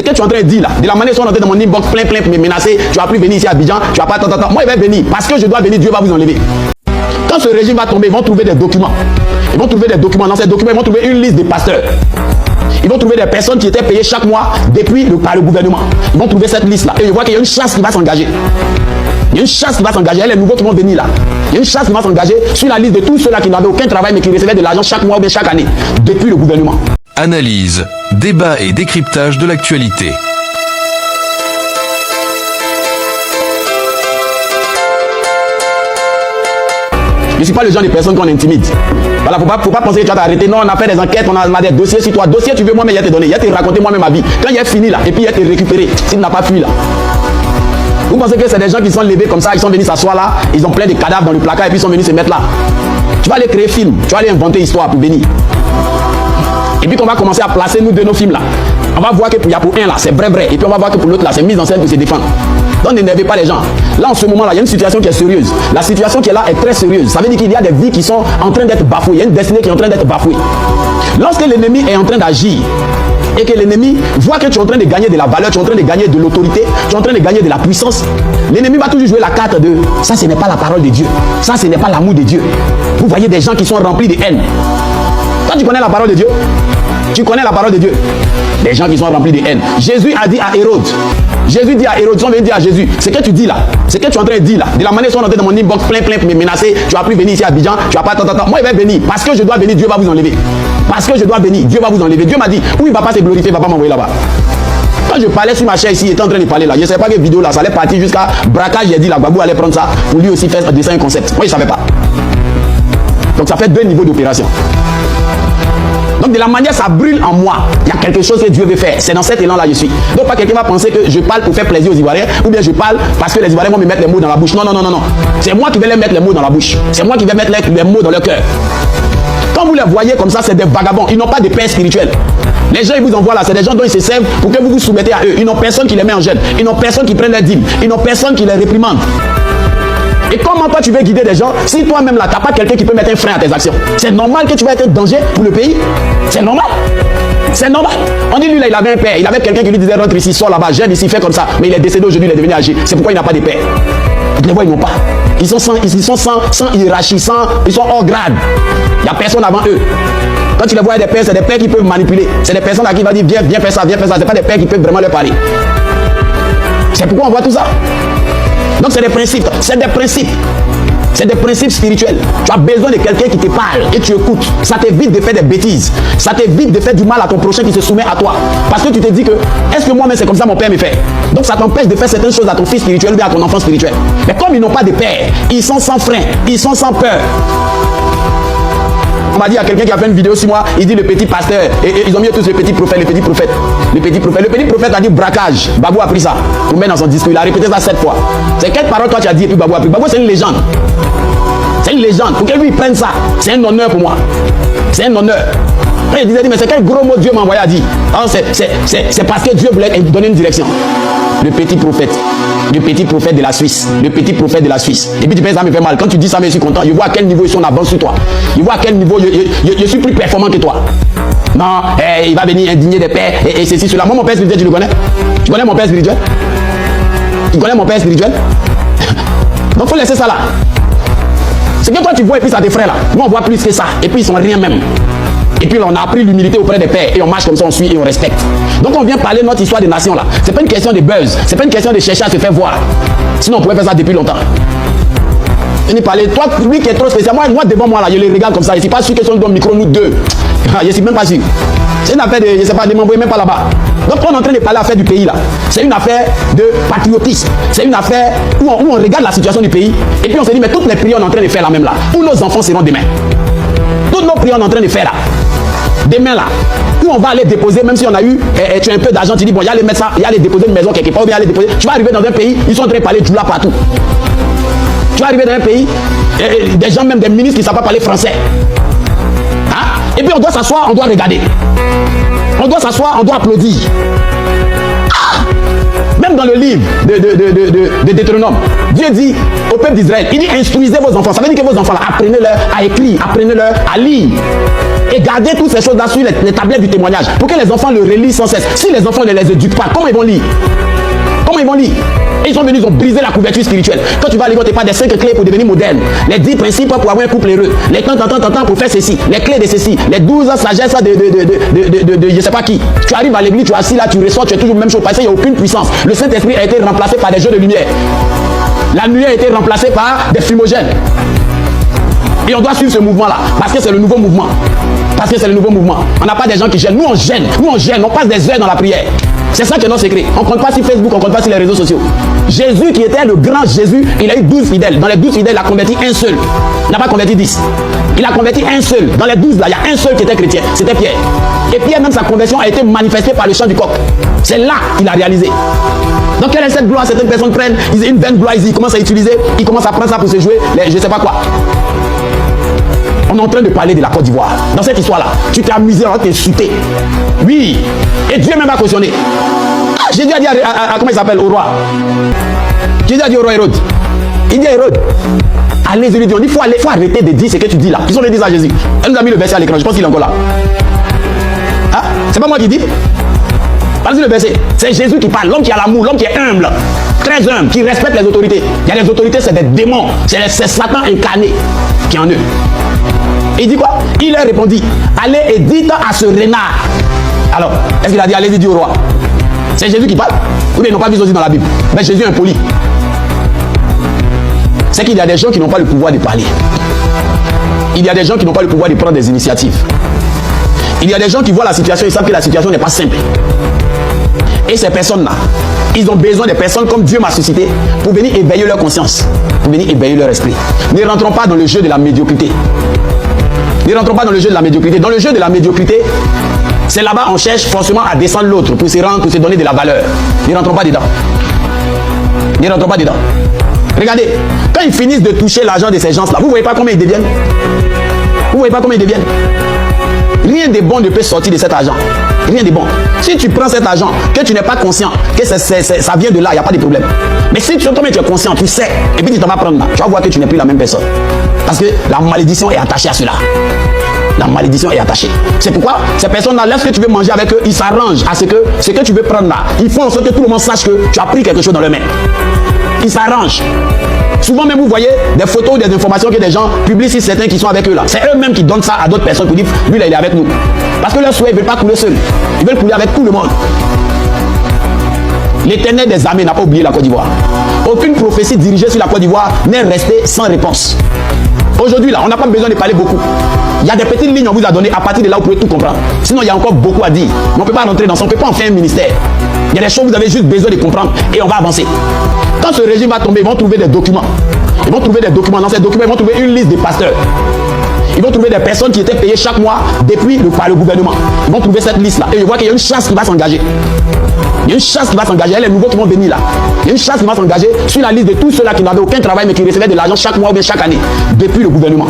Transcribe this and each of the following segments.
Ce que tu es en train de dire là, de la manière dont on est dans mon inbox plein, me menacer, tu vas plus venir ici à Abidjan, tu vas pas, moi il va venir, parce que je dois venir, Dieu va vous enlever. Quand ce régime va tomber, ils vont trouver des documents. Ils vont trouver des documents. Dans ces documents, ils vont trouver une liste de pasteurs. Ils vont trouver des personnes qui étaient payées chaque mois par le gouvernement. Ils vont trouver cette liste-là. Et ils voient qu'il y a une chasse qui va s'engager. Il y a une chasse qui va s'engager. Il y a les nouveaux qui vont venir là. Il y a une chasse qui va s'engager sur la liste de tous ceux-là qui n'avaient aucun travail mais qui recevaient de l'argent chaque mois ou bien chaque année depuis le gouvernement. Analyse, débat et décryptage de l'actualité. Je ne suis pas le genre de personne qu'on intimide. Voilà, faut pas penser que tu vas t'arrêter. Non, on a fait des enquêtes, on a des dossiers sur toi. Dossier, tu veux moi-même, il y a te donné. Il y a te raconter moi-même ma vie. Quand il est fini là, et puis il y a te récupérer. S'il n'a pas fui là. Vous pensez que c'est des gens qui sont levés comme ça, ils sont venus s'asseoir là, ils ont plein de cadavres dans le placard et puis ils sont venus se mettre là. Tu vas aller créer film, tu vas aller inventer histoire pour venir. Et puis qu'on va commencer à placer nous de nos films là. On va voir que pour un là, c'est vrai. Et puis on va voir que pour l'autre là, c'est mise en scène pour se défendre. Donc n'énervez pas les gens. Là en ce moment là, il y a une situation qui est sérieuse. La situation qui est là est très sérieuse. Ça veut dire qu'il y a des vies qui sont en train d'être bafouées. Il y a une destinée qui est en train d'être bafouée. Lorsque l'ennemi est en train d'agir et que l'ennemi voit que tu es en train de gagner de la valeur, tu es en train de gagner de l'autorité, tu es en train de gagner de la puissance, l'ennemi va toujours jouer la carte de ça, ce n'est pas la parole de Dieu. Ça, ce n'est pas l'amour de Dieu. Vous voyez des gens qui sont remplis de haine. Toi, tu connais la parole de Dieu? Tu connais la parole de Dieu? Des gens qui sont remplis de haine. Jésus a dit à Hérode, Jésus dit à Hérode, on vient dire à Jésus, ce que tu dis là, ce que tu es en train de dire là, de la manière dont on est dans mon inbox plein me menacer, tu vas plus venir ici à Abidjan, tu vas pas, moi il va venir, parce que je dois venir, Dieu va vous enlever. Parce que je dois venir, Dieu va vous enlever. Dieu m'a dit, où il va pas se glorifier, il va pas m'envoyer là-bas. Quand je parlais sur ma chaise ici, il était en train de parler là, je ne savais pas quelle vidéo là, ça allait partir jusqu'à braquage, j'ai dit là, Babou allait prendre ça pour lui aussi faire un dessin, un concept. Moi je ne savais pas. Donc ça fait 2 niveaux d'opération. Donc de la manière ça brûle en moi, il y a quelque chose que Dieu veut faire. C'est dans cet élan là je suis. Donc pas quelqu'un va penser que je parle pour faire plaisir aux Ivoiriens ou bien je parle parce que les Ivoiriens vont me mettre les mots dans la bouche. Non. C'est moi qui vais les mettre les mots dans la bouche. C'est moi qui vais mettre les mots dans leur cœur. Quand vous les voyez comme ça, c'est des vagabonds. Ils n'ont pas de père spirituel. Les gens ils vous envoient là, c'est des gens dont ils se servent pour que vous vous soumettez à eux. Ils n'ont personne qui les met en jeûne. Ils n'ont personne qui prenne les dîmes. Ils n'ont personne qui les réprimande. Et comment toi tu veux guider des gens si toi-même là, tu n'as pas quelqu'un qui peut mettre un frein à tes actions? C'est normal que tu vas être un danger pour le pays? C'est normal. C'est normal. On dit lui là, il avait un père, il avait quelqu'un qui lui disait rentre ici, sors là-bas, gêne ici, fais comme ça. Mais il est décédé aujourd'hui, il est devenu âgé. C'est pourquoi il n'a pas de père. Vous les voyez, ils n'ont pas. Ils sont sans hiérarchie, ils sont hors grade. Il n'y a personne avant eux. Quand tu les vois des pères, c'est des pères qui peuvent manipuler. C'est des personnes à qui va dire viens faire ça, viens faire ça. C'est pas des pères qui peuvent vraiment leur parler. C'est pourquoi on voit tout ça. Donc c'est des principes, c'est des principes. C'est des principes spirituels. Tu as besoin de quelqu'un qui te parle et tu écoutes. Ça t'évite de faire des bêtises. Ça t'évite de faire du mal à ton prochain qui se soumet à toi. Parce que tu te dis que, est-ce que moi-même c'est comme ça mon père me fait? Donc ça t'empêche de faire certaines choses à ton fils spirituel ou bien à ton enfant spirituel. Mais comme ils n'ont pas de père, ils sont sans frein, ils sont sans peur. On m'a dit à quelqu'un qui a fait une vidéo sur moi, il dit le petit pasteur, et ils ont mis tous le petit prophète, le petit prophète. Le petit prophète a dit braquage. Babou a pris ça, pour mettre dans son discours, il a répété ça 7 fois. C'est quelle parole toi tu as dit et puis Babou a pris? Babou c'est une légende. C'est une légende. Pour que lui il prenne ça, c'est un honneur pour moi. C'est un honneur. Après, il disait, mais c'est quel gros mot Dieu m'a envoyé à dire? C'est parce que Dieu voulait lui donner une direction. Le petit prophète de la Suisse, le petit prophète de la Suisse. Et puis tu penses ça me fait mal. Quand tu dis ça, mais je suis content. Je vois à quel niveau ils sont en avance sur toi. Je vois à quel niveau je suis plus performant que toi. Non, il va venir indigner des pères et ceci, cela. Moi, mon père spirituel, tu le connais? Tu connais mon père spirituel? Tu connais mon père spirituel? Donc faut laisser ça là. C'est que toi tu vois et puis ça t'effraie là. Moi on voit plus que ça. Et puis ils sont rien même. Et puis on a appris l'humilité auprès des pères. Et on marche comme ça, on suit et on respecte. Donc on vient parler de notre histoire des nations là. C'est pas une question de buzz. C'est pas une question de chercher à se faire voir. Sinon on pouvait faire ça depuis longtemps. Venez parler. Toi, lui qui est trop spécial. Moi devant moi là, je les regarde comme ça. Je suis pas sûr que si on donne micro nous deux. Je suis même pas sûr. C'est une affaire de, je sais pas, de m'envoyer même pas là-bas. Donc on est en train de parler à l'affaire du pays là. C'est une affaire de patriotisme. C'est une affaire où on regarde la situation du pays. Et puis on se dit, mais toutes les prières on est en train de faire là même là. Où nos enfants seront demain. Toutes nos prières on est en train de faire là. Demain là. Où on va aller déposer, même si on a eu, tu as un peu d'argent, tu dis, bon, il y a aller mettre ça, il y a aller déposer une maison quelque part, ou bien aller déposer. Tu vas arriver dans un pays, ils sont en train de parler du là partout. Tu vas arriver dans un pays, des gens, même des ministres qui ne savent pas parler français. Hein? Et puis on doit s'asseoir, on doit regarder. On doit s'asseoir, on doit applaudir. Ah! Même dans le livre de Deutéronome, Dieu dit au peuple d'Israël, il dit instruisez vos enfants. Ça veut dire que vos enfants là, apprenez-leur à écrire, apprenez-leur à lire. Et gardez toutes ces choses-là sur les tablettes du témoignage pour que les enfants le relisent sans cesse. Si les enfants ne les éduquent pas, comment ils vont lire? Comment ils vont lire? Et ils sont venus, ils ont brisé la couverture spirituelle. Quand tu vas à l'école, tu n'as pas des 5 clés pour devenir moderne. Les 10 principes pour avoir un couple heureux. Les temps pour faire ceci. Les clés de ceci. Les 12 sagesses de je ne sais pas qui. Tu arrives à l'église, tu es assis là, tu ressors, tu es toujours le même chose. Parce qu'il n'y a aucune puissance. Le Saint-Esprit a été remplacé par des jeux de lumière. La nuit a été remplacée par des fumogènes. Et on doit suivre ce mouvement-là. Parce que c'est le nouveau mouvement. Parce que c'est le nouveau mouvement. On n'a pas des gens qui gênent. Nous, on gêne. Nous, on gêne. On passe des heures dans la prière. C'est ça qui est notre secret. On ne compte pas sur Facebook, on ne compte pas sur les réseaux sociaux. Jésus, qui était le grand Jésus, il a eu 12 fidèles. Dans les 12 fidèles, il a converti un seul. Il n'a pas converti 10. Il a converti un seul. Dans les 12, là, il y a un seul qui était chrétien. C'était Pierre. Et Pierre, même sa conversion a été manifestée par le chant du coq. C'est là qu'il a réalisé. Donc, quelle est cette gloire? Certaines personnes prennent une vaine gloire, ils commencent à utiliser, ils commencent à prendre ça pour se jouer, je ne sais pas quoi. On est en train de parler de la Côte d'Ivoire. Dans cette histoire-là, tu t'es amusé, on t'est insulté. Oui. Et Dieu même a cautionné. Jésus a dit à comment il s'appelle, au roi. Jésus a dit au roi Hérode. Il dit à Hérode, allez, je lui dis, il faut arrêter de dire ce que tu dis là. Ils ont dit ça à Jésus. Elle nous a mis le verset à l'écran, je pense qu'il est encore là. Hein? C'est pas moi qui dis. Vas-y le verset. C'est Jésus qui parle, l'homme qui a l'amour, l'homme qui est humble, très humble, qui respecte les autorités. Il y a des autorités, c'est des démons, c'est Satan incarné qui est en eux. Il dit quoi? Il leur répondit, allez et dites à ce renard. Alors, est-ce qu'il a dit allez dire au roi? C'est Jésus qui parle? Ou bien ils n'ont pas vu aussi dans la Bible? Mais Jésus est impoli. C'est qu'il y a des gens qui n'ont pas le pouvoir de parler. Il y a des gens qui n'ont pas le pouvoir de prendre des initiatives. Il y a des gens qui voient la situation et savent que la situation n'est pas simple. Et ces personnes-là, ils ont besoin de personnes comme Dieu m'a suscité pour venir éveiller leur conscience, pour venir éveiller leur esprit. Ne rentrons pas dans le jeu de la médiocrité. Ne rentrons pas dans le jeu de la médiocrité. Dans le jeu de la médiocrité, c'est là-bas on cherche forcément à descendre l'autre pour se rendre, pour se donner de la valeur. Ne rentrons pas dedans. Ne rentrons pas dedans. Regardez, quand ils finissent de toucher l'argent de ces gens-là, vous ne voyez pas comment ils deviennent? Vous ne voyez pas comment ils deviennent? Rien de bon ne peut sortir de cet argent. Rien de bon. Si tu prends cet argent, que tu n'es pas conscient, que ça vient de là, il n'y a pas de problème. Mais si toi-même tu es conscient, tu sais, et puis tu t'en vas prendre là, tu vas voir que tu n'es plus la même personne. Parce que la malédiction est attachée à cela. La malédiction est attachée. C'est pourquoi ces personnes-là, lorsque tu veux manger avec eux, ils s'arrangent à ce que tu veux prendre là. Ils font en sorte que tout le monde sache que tu as pris quelque chose dans leurs mains. Ils s'arrangent. Souvent même vous voyez des photos, des informations que des gens publient sur certains qui sont avec eux là. C'est eux-mêmes qui donnent ça à d'autres personnes pour dire lui là il est avec nous. Parce que leur souhait, ils ne veulent pas couler seul. Ils veulent couler avec tout le monde. L'Éternel des armées n'a pas oublié la Côte d'Ivoire. Aucune prophétie dirigée sur la Côte d'Ivoire n'est restée sans réponse. Aujourd'hui là, on n'a pas besoin de parler beaucoup. Il y a des petites lignes qu'on vous a données, à partir de là vous pouvez tout comprendre. Sinon il y a encore beaucoup à dire. Mais on ne peut pas rentrer dans ça, on ne peut pas en faire un ministère. Il y a des choses que vous avez juste besoin de comprendre et on va avancer. Quand ce régime va tomber, ils vont trouver des documents. Ils vont trouver des documents. Dans ces documents, ils vont trouver une liste des pasteurs. Ils vont trouver des personnes qui étaient payées chaque mois par le gouvernement. Ils vont trouver cette liste-là. Et je vois qu'il y a une chasse qui va s'engager. Il y a une chasse qui va s'engager. Les nouveaux qui vont venir là. Il y a une chasse qui va s'engager sur la liste de tous ceux-là qui n'avaient aucun travail mais qui recevaient de l'argent chaque mois ou bien chaque année depuis le gouvernement.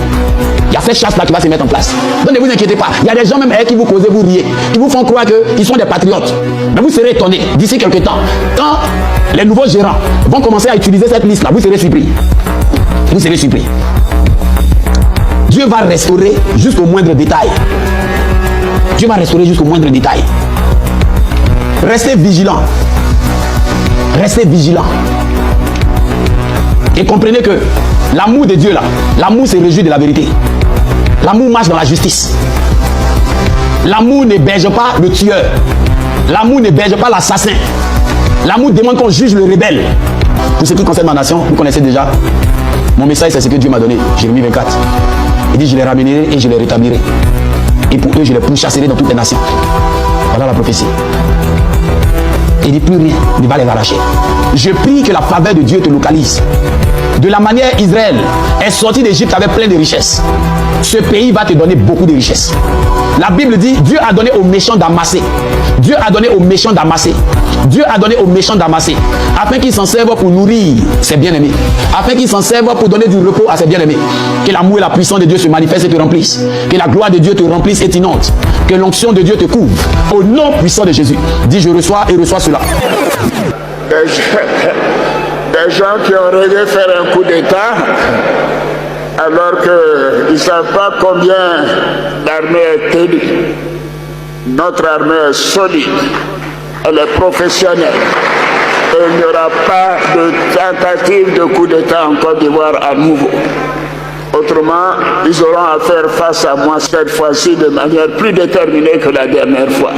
Il y a cette chasse-là qui va se mettre en place. Donc ne vous inquiétez pas. Il y a des gens même qui vous causent, vous riez, qui vous font croire qu'ils sont des patriotes. Mais vous serez étonnés d'ici quelques temps. Quand les nouveaux gérants vont commencer à utiliser cette liste-là, vous serez surpris. Vous serez surpris. Dieu va restaurer jusqu'au moindre détail. Dieu va restaurer jusqu'au moindre détail. Restez vigilants. Restez vigilants. Et comprenez que l'amour de Dieu là, l'amour se réjouit de la vérité. L'amour marche dans la justice. L'amour n'héberge pas le tueur. L'amour n'héberge pas l'assassin. L'amour demande qu'on juge le rebelle. Pour ce qui concerne ma nation, vous connaissez déjà. Mon message, c'est ce que Dieu m'a donné. Jérémie 24. Il dit, je les ramènerai et je les rétablirai. Et pour eux, je les pourchasserai dans toutes les nations. Voilà la prophétie. Il dit, plus rien ne va les arracher. Je prie que la faveur de Dieu te localise. De la manière Israël est sorti d'Égypte avec plein de richesses. Ce pays va te donner beaucoup de richesses. La Bible dit, Dieu a donné aux méchants d'amasser. Dieu a donné aux méchants d'amasser. Dieu a donné aux méchants d'amasser. Afin qu'ils s'en servent pour nourrir ses bien-aimés. Afin qu'ils s'en servent pour donner du repos à ses bien-aimés. Que l'amour et la puissance de Dieu se manifestent et te remplissent. Que la gloire de Dieu te remplisse et t'inonde. Que l'onction de Dieu te couvre. Au nom puissant de Jésus. Dis, je reçois et reçois cela. Des gens qui ont rêvé faire un coup d'État alors qu'ils ne savent pas combien l'armée est tenue. Notre armée est solide, elle est professionnelle. Et il n'y aura pas de tentative de coup d'État en Côte d'Ivoire à nouveau. Autrement, ils auront à faire face à moi cette fois-ci de manière plus déterminée que la dernière fois.